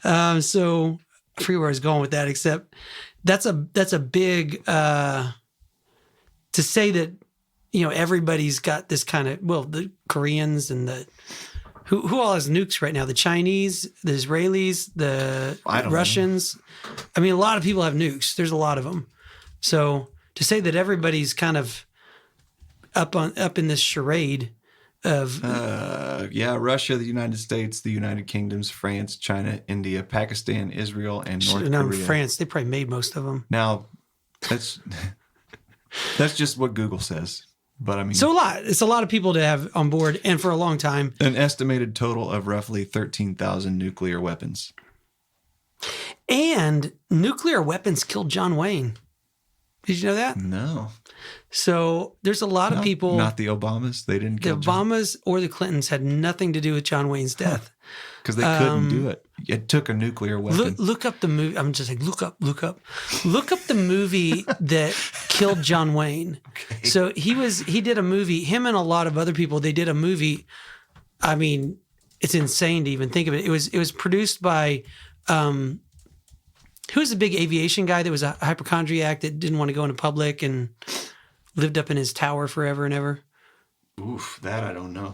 Yeah. So I forget where I was going with that, except that's a big to say that everybody's got this kind of the Koreans and the who all has nukes right now? The Chinese, the Israelis, the Russians. I mean, a lot of people have nukes. There's a lot of them. So to say that everybody's kind of up in this charade of Russia, the United States, the United Kingdoms, France, China, India, Pakistan, Israel, and North Korea. France, they probably made most of them. Now, that's just what Google says. But I mean, so it's a lot of people to have on board, and for a long time, an estimated total of roughly 13,000 nuclear weapons. And nuclear weapons killed John Wayne. Did you know that? No. So there's a lot of people. Not the Obamas. They didn't kill the Obamas or the Clintons had nothing to do with John Wayne's death. Because they couldn't do it. It took a nuclear weapon. Look up the movie. I'm just like, look up. Look up the movie that killed John Wayne. Okay. So he did a movie, him and a lot of other people, they did a movie. I mean, it's insane to even think of it. It was produced by, who was the big aviation guy that was a hypochondriac that didn't want to go into public and lived up in his tower forever and ever? Oof, that I don't know.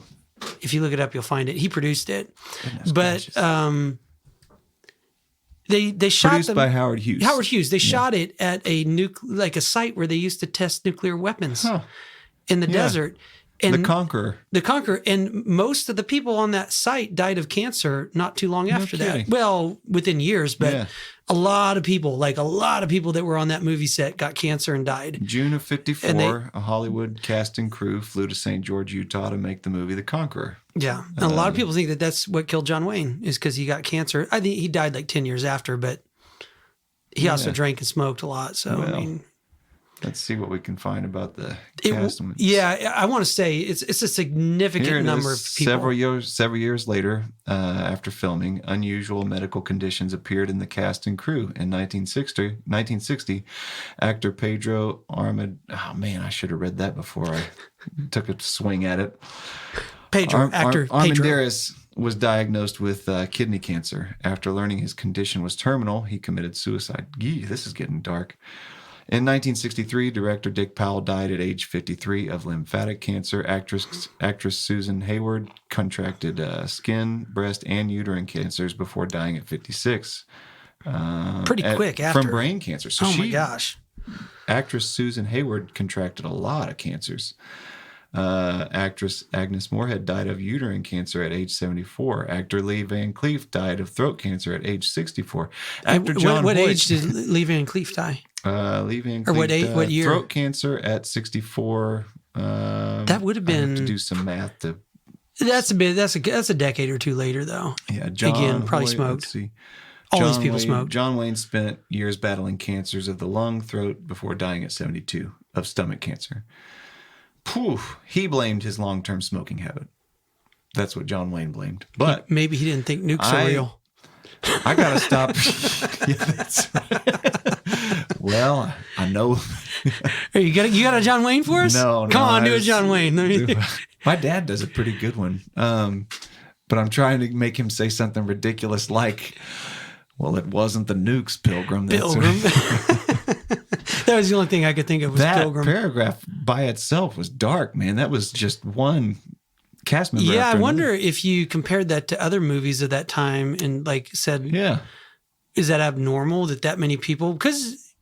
If you look it up, you'll find it. He produced it. Goodness But gracious. they shot Produced them by Howard Hughes. Howard Hughes. They shot it at a site where they used to test nuclear weapons in the desert. And The Conqueror. The Conqueror. And most of the people on that site died of cancer not too long after that. kidding. Well, within years, but Yeah. a lot of people that were on that movie set got cancer and died. June of 54, And a Hollywood cast and crew flew to St. George, Utah to make the movie The Conqueror. Yeah. And a lot of people think that that's what killed John Wayne is because he got cancer. I think he died like 10 years after, but he also drank and smoked a lot. So, Well, I mean, let's see what we can find about the cast. I want to say it's a Here significant it number is. of people. Several years later, after filming, unusual medical conditions appeared in the cast and crew. In 1960, actor Pedro Armad. Oh man, I should have read that before I took a swing at it. Pedro. Armendariz was diagnosed with kidney cancer. After learning his condition was terminal, he committed suicide. Gee, this is getting dark. In 1963, director Dick Powell died at age 53 of lymphatic cancer. Actress Susan Hayward contracted skin, breast, and uterine cancers before dying at 56. Pretty quick after. From brain cancer. So my gosh. Actress Susan Hayward contracted a lot of cancers. Actress Agnes Moorehead died of uterine cancer at age 74. Actor Lee Van Cleef died of throat cancer at age 64. Actor John what Hoyt, age did Lee Van Cleef die? Lee Van Cleef What year? Throat cancer at 64. That would have been. I have to do some math to. That's a decade or two later, though. Yeah, John Again, probably Hoyt, smoked. Let's see. All John these people Wayne, smoked. John Wayne spent years battling cancers of the lung, throat before dying at 72 of stomach cancer. Poof, he blamed his long-term smoking habit. That's what John Wayne blamed. But maybe he didn't think nukes are real. I gotta stop. Yeah, that's right. Well, I know. Hey, you got a John Wayne for us? No, Come on, do a John Wayne. My dad does a pretty good one. But I'm trying to make him say something ridiculous like, well, it wasn't the Nukes, Pilgrim. Pilgrim. That was the only thing I could think of was that Pilgrim. paragraph by itself was dark, man. That was just one cast member. Yeah, I after wonder another. if you compared that to other movies of that time and like said, Yeah. is that abnormal that many people? Because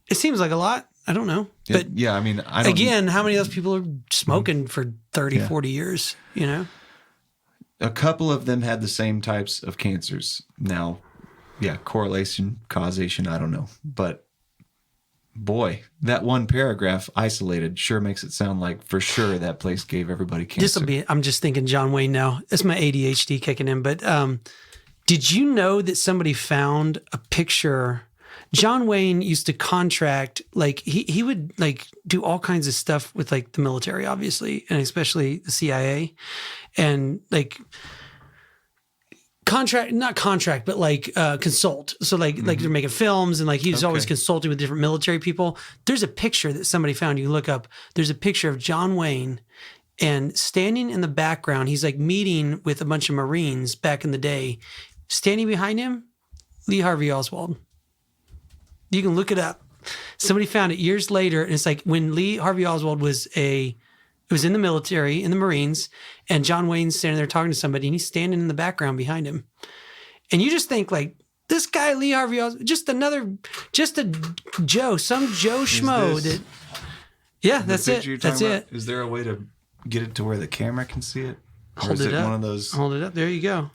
it seems like a lot. I don't know. But Yeah, I mean, I don't. again, how many of those people are smoking for 30, 40 years, you know? A couple of them had the same types of cancers. Now, yeah, correlation, causation, I don't know. But boy, that one paragraph isolated sure makes it sound like for sure that place gave everybody cancer. I'm just thinking John Wayne now. It's my ADHD kicking in. But did you know that somebody found a picture? John Wayne used to contract, like he would like do all kinds of stuff with like the military, obviously, and especially the CIA, and like not contract, but like consult. So like they're making films and like he's always consulting with different military people. There's a picture that somebody found. You look up. There's a picture of John Wayne, and standing in the background, he's like meeting with a bunch of Marines back in the day. Standing behind him, Lee Harvey Oswald. You can look it up. Somebody found it years later, and it's like when Lee Harvey Oswald was in the military, in the Marines, and John Wayne's standing there talking to somebody, and he's standing in the background behind him. And you just think like, this guy, Lee Harvey Oswald, just a Joe, some Joe schmo that's it. That's it. Is there a way to get it to where the camera can see it? Or Hold is it it up. one of those? Hold it up. There you go.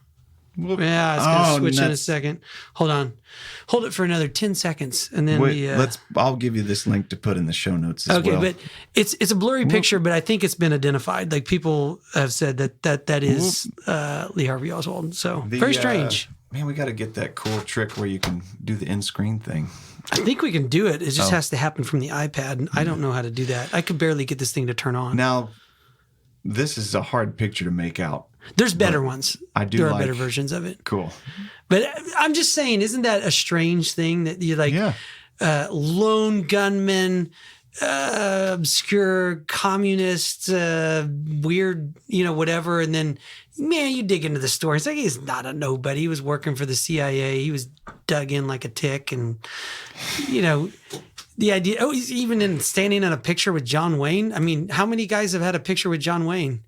Whoop. Yeah, it's going to switch in a nuts. second. Hold on. Hold it for another 10 seconds. And then Wait, I'll give you this link to put in the show notes as well. but it's a blurry picture, but I think it's been identified. Like people have said that is Lee Harvey Oswald. So very strange. Man, we got to get that cool trick where you can do the in-screen thing. I think we can do it. It just has to happen from the iPad. And I don't know how to do that. I could barely get this thing to turn on. Now, this is a hard picture to make out. There's better ones. There are better like- versions of it. Cool. But I'm just saying, isn't that a strange thing that you like lone gunman, obscure communist, weird, whatever. And then, man, you dig into the story. It's like he's not a nobody. He was working for the CIA. He was dug in like a tick. And, the idea, he's even standing in a picture with John Wayne. I mean, how many guys have had a picture with John Wayne?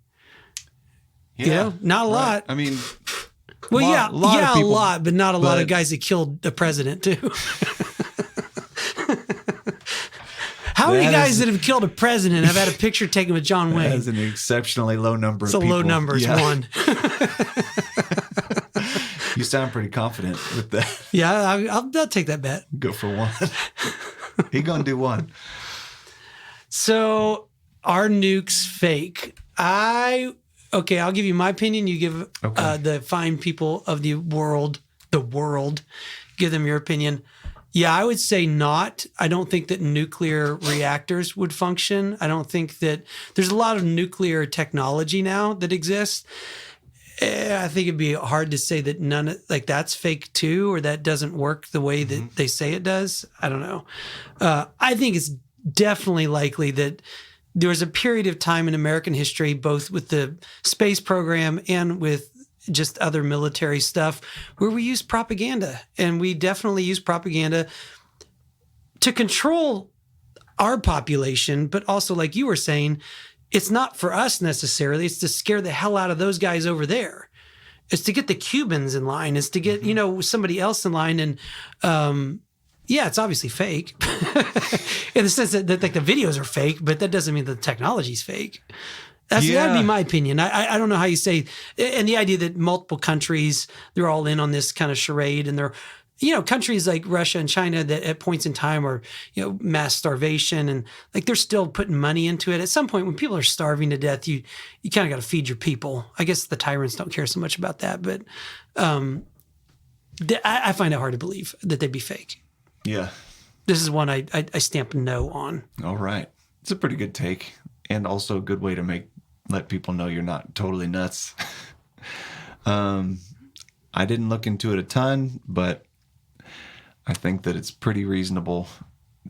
You know, not a lot. I mean, Well, a lot, but not a lot of guys that killed the president too. How many guys that have killed a president have had a picture taken with John Wayne? That's an exceptionally low number of people. It's a low number. It's one. You sound pretty confident with that. Yeah, I'll take that bet. Go for one. He gonna do one. So, are nukes fake? I'll give you my opinion. You give the fine people of the world, give them your opinion. Yeah, I would say not. I don't think that nuclear reactors would function. I don't think that there's a lot of nuclear technology now that exists. I think it'd be hard to say that that's fake too, or that doesn't work the way that they say it does. I don't know. I think it's definitely likely that there was a period of time in American history, both with the space program and with just other military stuff, where we used propaganda. And we definitely use propaganda to control our population, but also, like you were saying, it's not for us necessarily. It's to scare the hell out of those guys over there. It's to get the Cubans in line. It's to get, somebody else in line. And it's obviously fake in the sense that the videos are fake, but that doesn't mean the technology's fake. That'd be my opinion. I don't know how you say, and the idea that multiple countries, they're all in on this kind of charade, and they're, countries like Russia and China that at points in time are, mass starvation, and like they're still putting money into it. At some point when people are starving to death, you kind of got to feed your people. I guess the tyrants don't care so much about that, but I find it hard to believe that they'd be fake. Yeah. This is one I stamp no on. All right. It's a pretty good take, and also a good way to let people know you're not totally nuts. I didn't look into it a ton, but I think that it's pretty reasonable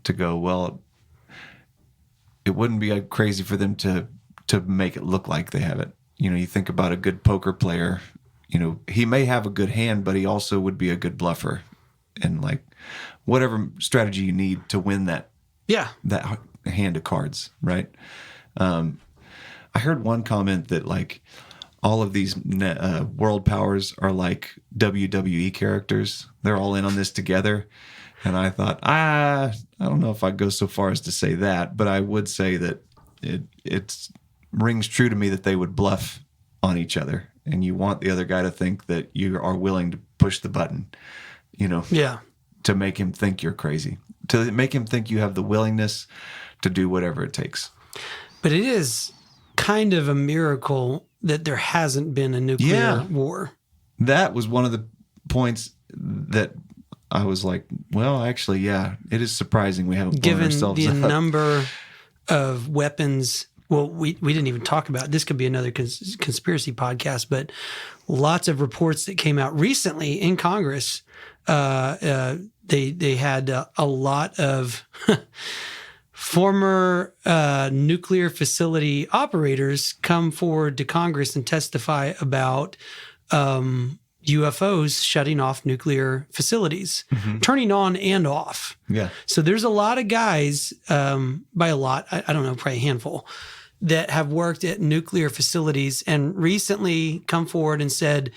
to go, well, it wouldn't be crazy for them to make it look like they have it. You think about a good poker player, he may have a good hand, but he also would be a good bluffer. And like whatever strategy you need to win that hand of cards, right? I heard one comment that like all of these world powers are like WWE characters. They're all in on this together. And I thought, I don't know if I'd go so far as to say that, but I would say that it rings true to me that they would bluff on each other. And you want the other guy to think that you are willing to push the button, to make him think you're crazy, to make him think you have the willingness to do whatever it takes. But it is kind of a miracle that there hasn't been a nuclear war. That was one of the points that I was like, well, actually, it is surprising we haven't blown ourselves up. Given the number of weapons, well, we didn't even talk about, this could be another conspiracy podcast, but lots of reports that came out recently in Congress, they had a lot of former nuclear facility operators come forward to Congress and testify about UFOs shutting off nuclear facilities, turning on and off. Yeah. So there's a lot of guys, by a lot, I don't know, probably a handful, that have worked at nuclear facilities and recently come forward and said,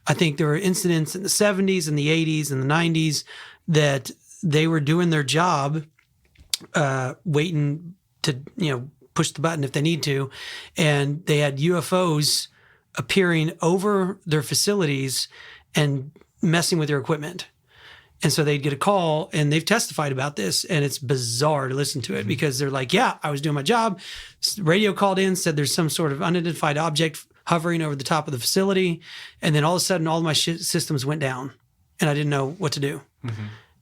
I think there were incidents in the 70s and the 80s and the 90s that they were doing their job, waiting to, push the button if they need to. And they had UFOs appearing over their facilities and messing with their equipment. And so they'd get a call, and they've testified about this, and it's bizarre to listen to it because they're like, I was doing my job. Radio called in, said there's some sort of unidentified object hovering over the top of the facility. And then all of a sudden, all of my systems went down, and I didn't know what to do.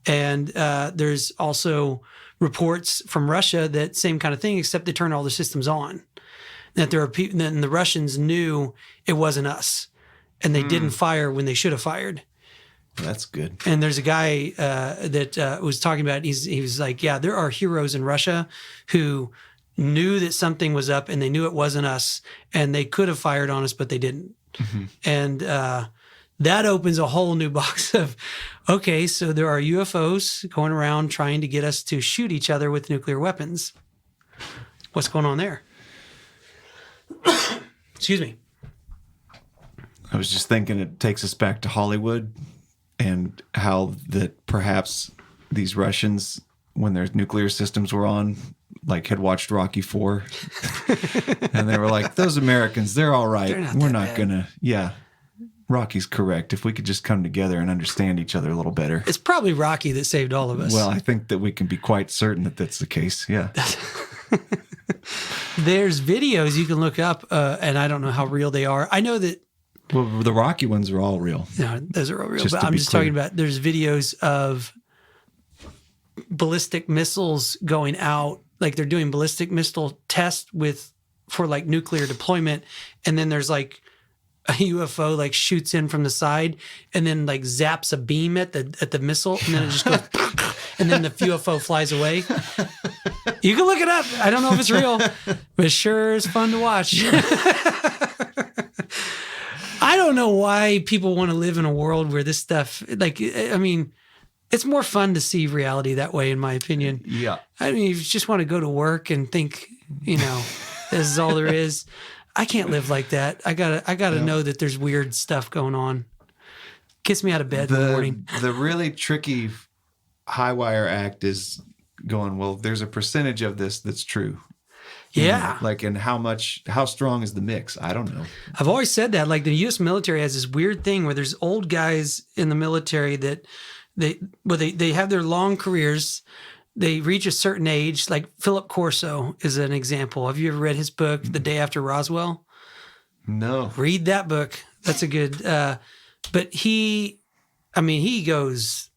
And there's also reports from Russia that same kind of thing, except they turn all the systems on. That there are people, and the Russians knew it wasn't us, and they didn't fire when they should have fired. That's good. And there's a guy that was talking about, he was like, there are heroes in Russia who knew that something was up and they knew it wasn't us, and they could have fired on us, but they didn't. And that opens a whole new box of, okay, so there are UFOs going around trying to get us to shoot each other with nuclear weapons. What's going on there? Excuse me. I was just thinking it takes us back to Hollywood and how that perhaps these Russians, when their nuclear systems were on, like had watched Rocky IV and they were like, those Americans, they're all right. We're not gonna, Rocky's correct. If we could just come together and understand each other a little better. It's probably Rocky that saved all of us. Well, I think that we can be quite certain that that's the case. Yeah. There's videos you can look up, and I don't know how real they are. I know that. Well, the Rocky ones are all real. No, those are all real. Just But to I'm be just clear. talking about there's videos of ballistic missiles going out, like they're doing ballistic missile tests for like nuclear deployment, and then there's like a UFO like shoots in from the side and then like zaps a beam at the missile, and then it just goes and then the UFO flies away. You can look it up. I don't know if it's real, but it sure is fun to watch. I don't know why people want to live in a world where this stuff, like, I mean, it's more fun to see reality that way, in my opinion. Yeah. I mean, you just want to go to work and think, this is all there is. I can't live like that. I gotta know that there's weird stuff going on. Gets me out of bed in the morning. The really tricky high wire act is going, well, there's a percentage of this that's true. Yeah. Like, and how strong is the mix? I don't know. I've always said that. Like, the U.S. military has this weird thing where there's old guys in the military that they have their long careers. They reach a certain age. Like Philip Corso is an example. Have you ever read his book, The Day After Roswell? No. Read that book. That's a good. But he goes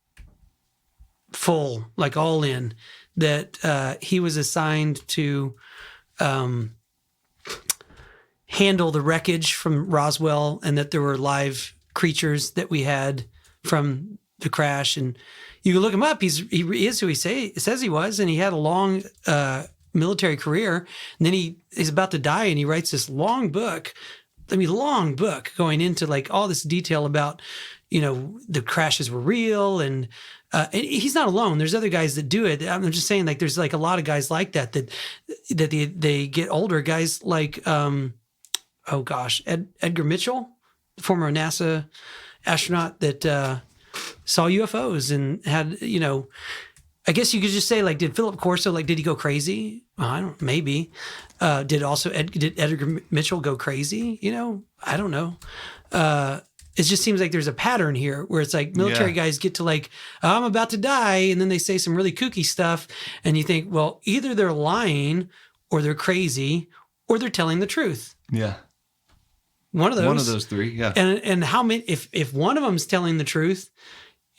full, like all in. That he was assigned to handle the wreckage from Roswell, and that there were live creatures that we had from the crash. And you can look him up. He is who he says he was, and he had a long military career. And then he's about to die, and he writes this long book going into like all this detail about, the crashes were real. And he's not alone. There's other guys that do it. I'm just saying, like, there's like a lot of guys like that they get older. Guys like, Edgar Mitchell, former NASA astronaut that saw UFOs and had, I guess you could just say, like, did Philip Corso, like, did he go crazy? Maybe. Did Edgar Mitchell go crazy? I don't know. It just seems like there's a pattern here where it's like military guys get to like, I'm about to die. And then they say some really kooky stuff. And you think, well, either they're lying or they're crazy or they're telling the truth. Yeah. One of those three. Yeah. And how many, if one of them's telling the truth,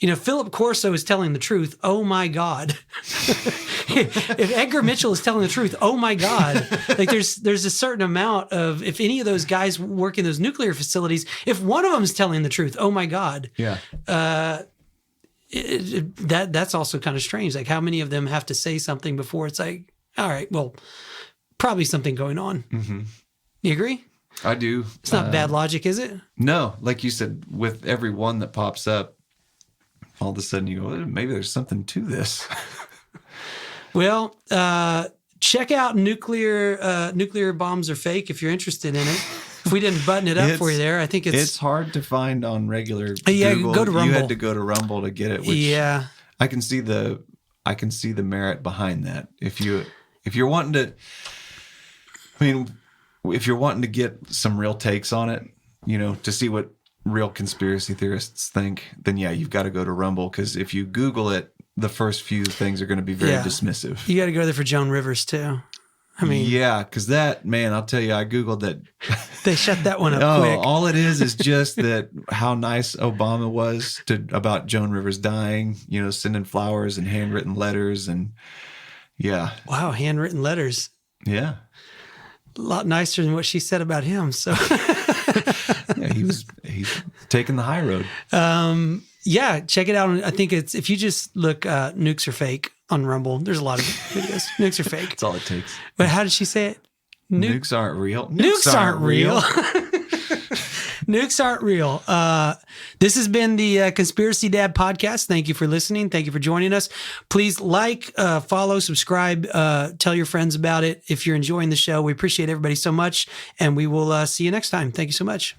Philip Corso is telling the truth. Oh my God. If Edgar Mitchell is telling the truth, oh my God. Like there's a certain amount of, if any of those guys work in those nuclear facilities, if one of them is telling the truth, oh my God. Yeah. That's also kind of strange. Like, how many of them have to say something before it's like, all right, well, probably something going on. Mm-hmm. You agree? I do. It's not bad logic, is it? No. Like you said, with every one that pops up, all of a sudden you go, maybe there's something to this. Well, check out Nuclear Bombs Are Fake if you're interested in it. If we didn't button it up for you there, I think it's hard to find on regular yeah, Google. go to Rumble. You had to go to Rumble to get it. Which yeah. I can see the merit behind that. If you're wanting to, if you're wanting to get some real takes on it, to see what real conspiracy theorists think, then yeah, you've got to go to Rumble, because if you Google it, the first few things are going to be very dismissive. You got to go there for Joan Rivers too. Yeah, because that, man, I'll tell you, I Googled that. They shut that one up quick. All it is just that how nice Obama was about Joan Rivers dying, sending flowers and handwritten letters, and yeah. Wow, handwritten letters. Yeah. A lot nicer than what she said about him. So yeah, he's taking the high road. Yeah, check it out. I think it's, if you just look Nukes Are Fake on Rumble, there's a lot of videos. Nukes are fake. That's all it takes. But how did she say it? Nukes aren't real. Nukes aren't real. Nukes aren't real. This has been the Conspiracy Dad podcast. Thank you for listening. Thank you for joining us. Please like, follow, subscribe, tell your friends about it. If you're enjoying the show, we appreciate everybody so much, and we will see you next time. Thank you so much.